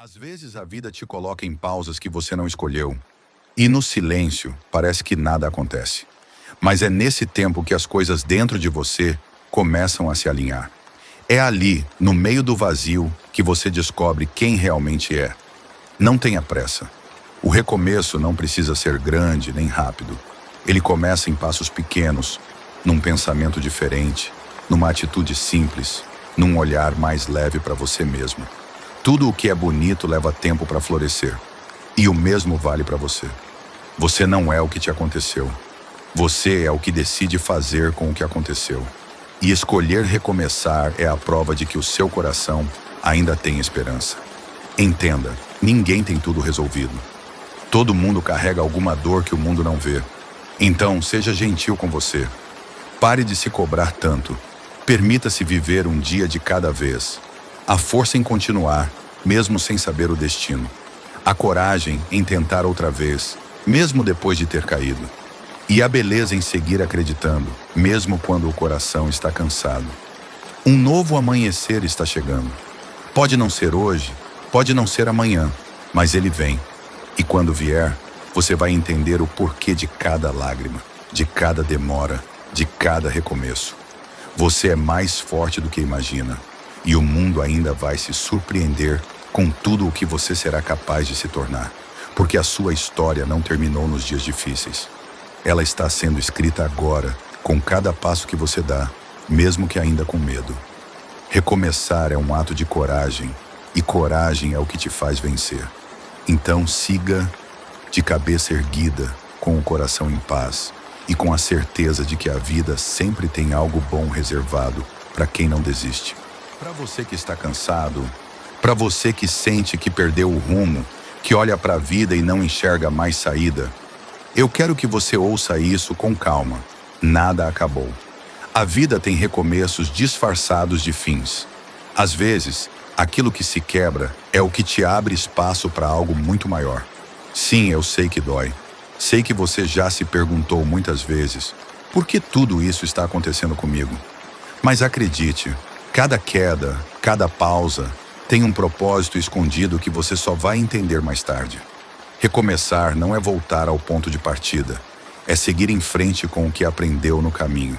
Às vezes a vida te coloca em pausas que você não escolheu, e no silêncio parece que nada acontece. Mas é nesse tempo que as coisas dentro de você começam a se alinhar. É ali, no meio do vazio, que você descobre quem realmente é. Não tenha pressa. O recomeço não precisa ser grande nem rápido. Ele começa em passos pequenos, num pensamento diferente, numa atitude simples, num olhar mais leve para você mesmo. Tudo o que é bonito leva tempo para florescer. E o mesmo vale para você. Você não é o que te aconteceu. Você é o que decide fazer com o que aconteceu. E escolher recomeçar é a prova de que o seu coração ainda tem esperança. Entenda, ninguém tem tudo resolvido. Todo mundo carrega alguma dor que o mundo não vê. Então, seja gentil com você. Pare de se cobrar tanto. Permita-se viver um dia de cada vez. A força em continuar, mesmo sem saber o destino. A coragem em tentar outra vez, mesmo depois de ter caído. E a beleza em seguir acreditando, mesmo quando o coração está cansado. Um novo amanhecer está chegando. Pode não ser hoje, pode não ser amanhã, mas ele vem. E quando vier, você vai entender o porquê de cada lágrima, de cada demora, de cada recomeço. Você é mais forte do que imagina. E o mundo ainda vai se surpreender com tudo o que você será capaz de se tornar. Porque a sua história não terminou nos dias difíceis. Ela está sendo escrita agora, com cada passo que você dá, mesmo que ainda com medo. Recomeçar é um ato de coragem, e coragem é o que te faz vencer. Então siga de cabeça erguida, com o coração em paz, e com a certeza de que a vida sempre tem algo bom reservado para quem não desiste. Para você que está cansado, para você que sente que perdeu o rumo, que olha para a vida e não enxerga mais saída, eu quero que você ouça isso com calma. Nada acabou. A vida tem recomeços disfarçados de fins. Às vezes, aquilo que se quebra é o que te abre espaço para algo muito maior. Sim, eu sei que dói. Sei que você já se perguntou muitas vezes, por que tudo isso está acontecendo comigo? Mas acredite, cada queda, cada pausa, tem um propósito escondido que você só vai entender mais tarde. Recomeçar não é voltar ao ponto de partida, é seguir em frente com o que aprendeu no caminho.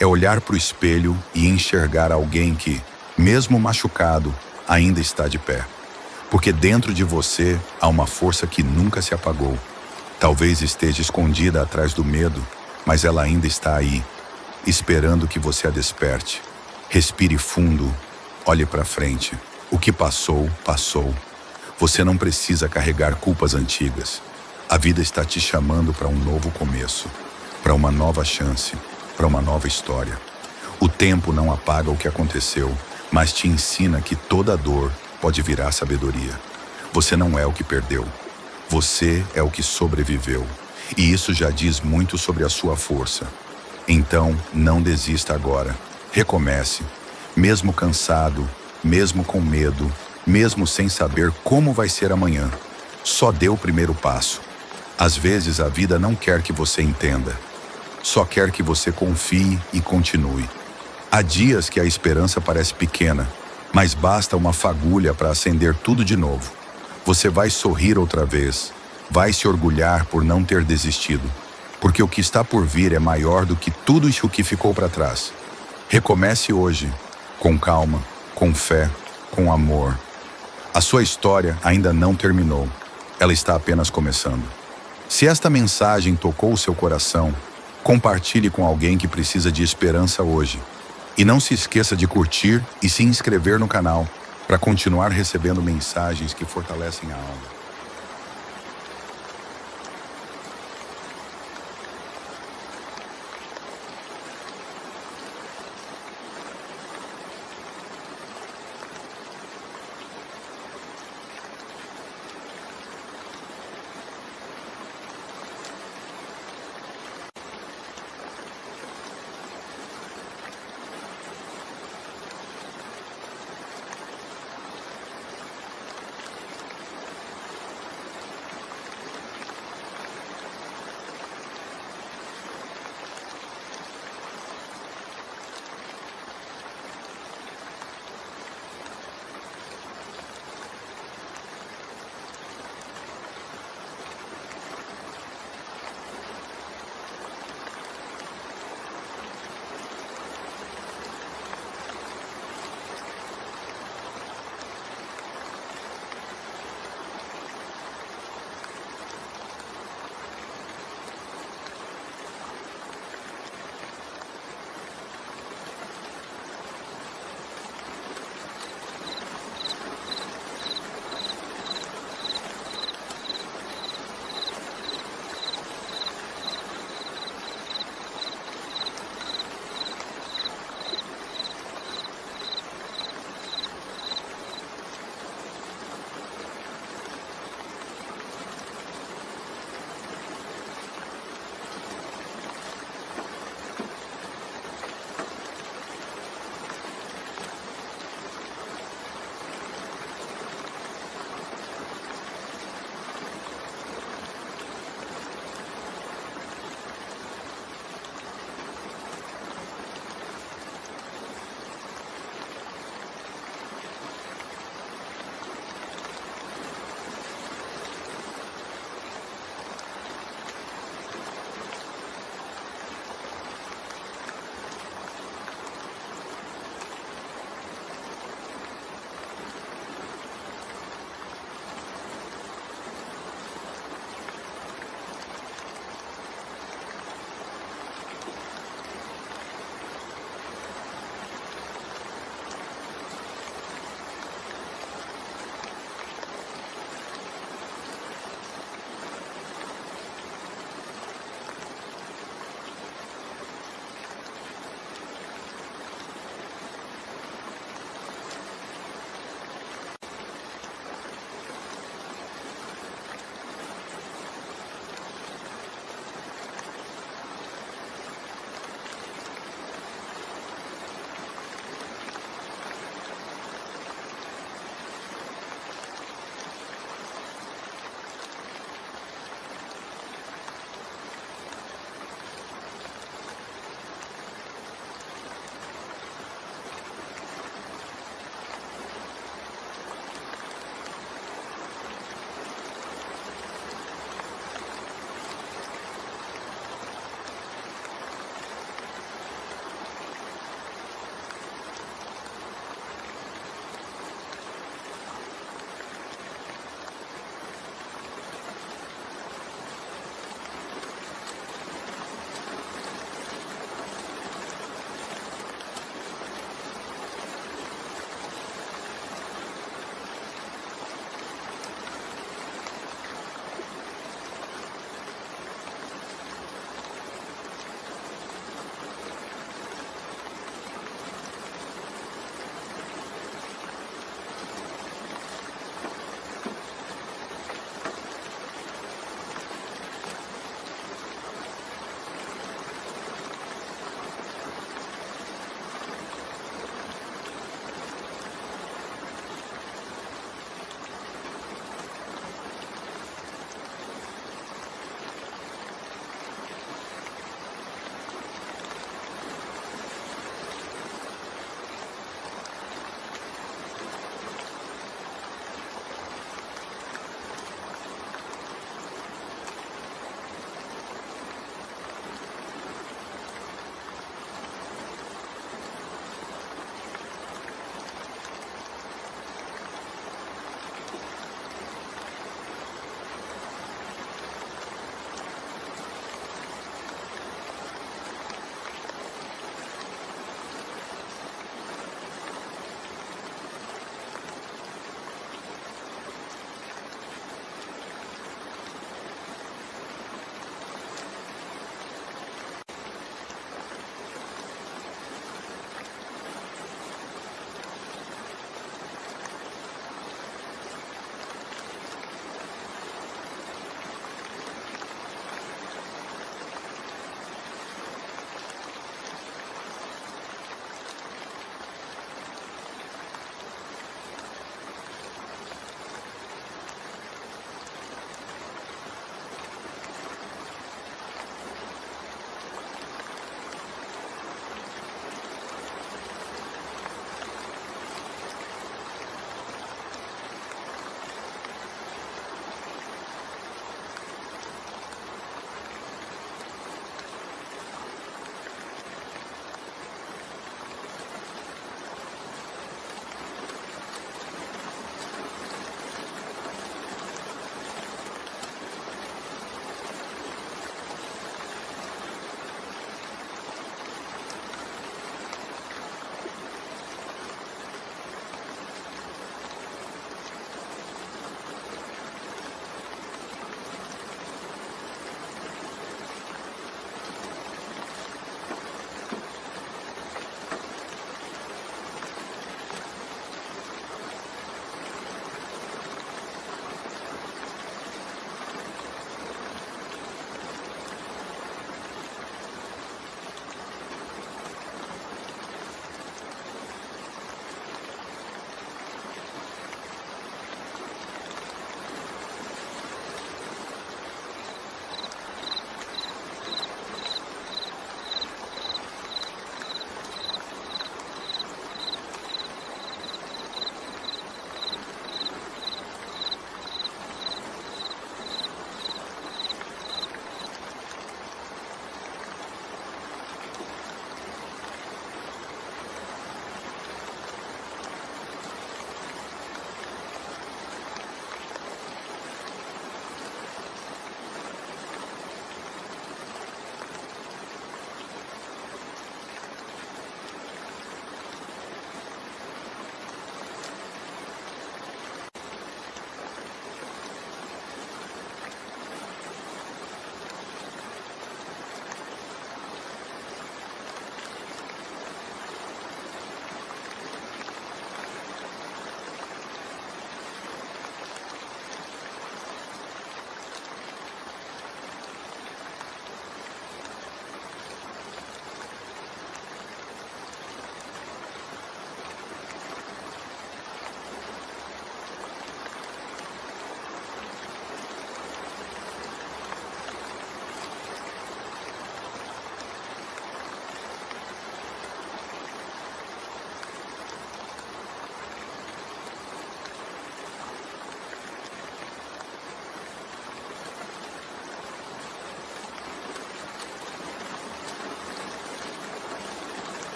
É olhar para o espelho e enxergar alguém que, mesmo machucado, ainda está de pé. Porque dentro de você há uma força que nunca se apagou. Talvez esteja escondida atrás do medo, mas ela ainda está aí, esperando que você a desperte. Respire fundo, olhe para frente. O que passou, passou. Você não precisa carregar culpas antigas. A vida está te chamando para um novo começo, para uma nova chance, para uma nova história. O tempo não apaga o que aconteceu, mas te ensina que toda dor pode virar sabedoria. Você não é o que perdeu. Você é o que sobreviveu. E isso já diz muito sobre a sua força. Então, não desista agora. Recomece. Mesmo cansado, mesmo com medo, mesmo sem saber como vai ser amanhã. Só dê o primeiro passo. Às vezes a vida não quer que você entenda. Só quer que você confie e continue. Há dias que a esperança parece pequena, mas basta uma fagulha para acender tudo de novo. Você vai sorrir outra vez, vai se orgulhar por não ter desistido, porque o que está por vir é maior do que tudo isso que ficou para trás. Recomece hoje, com calma, com fé, com amor. A sua história ainda não terminou, ela está apenas começando. Se esta mensagem tocou o seu coração, compartilhe com alguém que precisa de esperança hoje. E não se esqueça de curtir e se inscrever no canal para continuar recebendo mensagens que fortalecem a alma.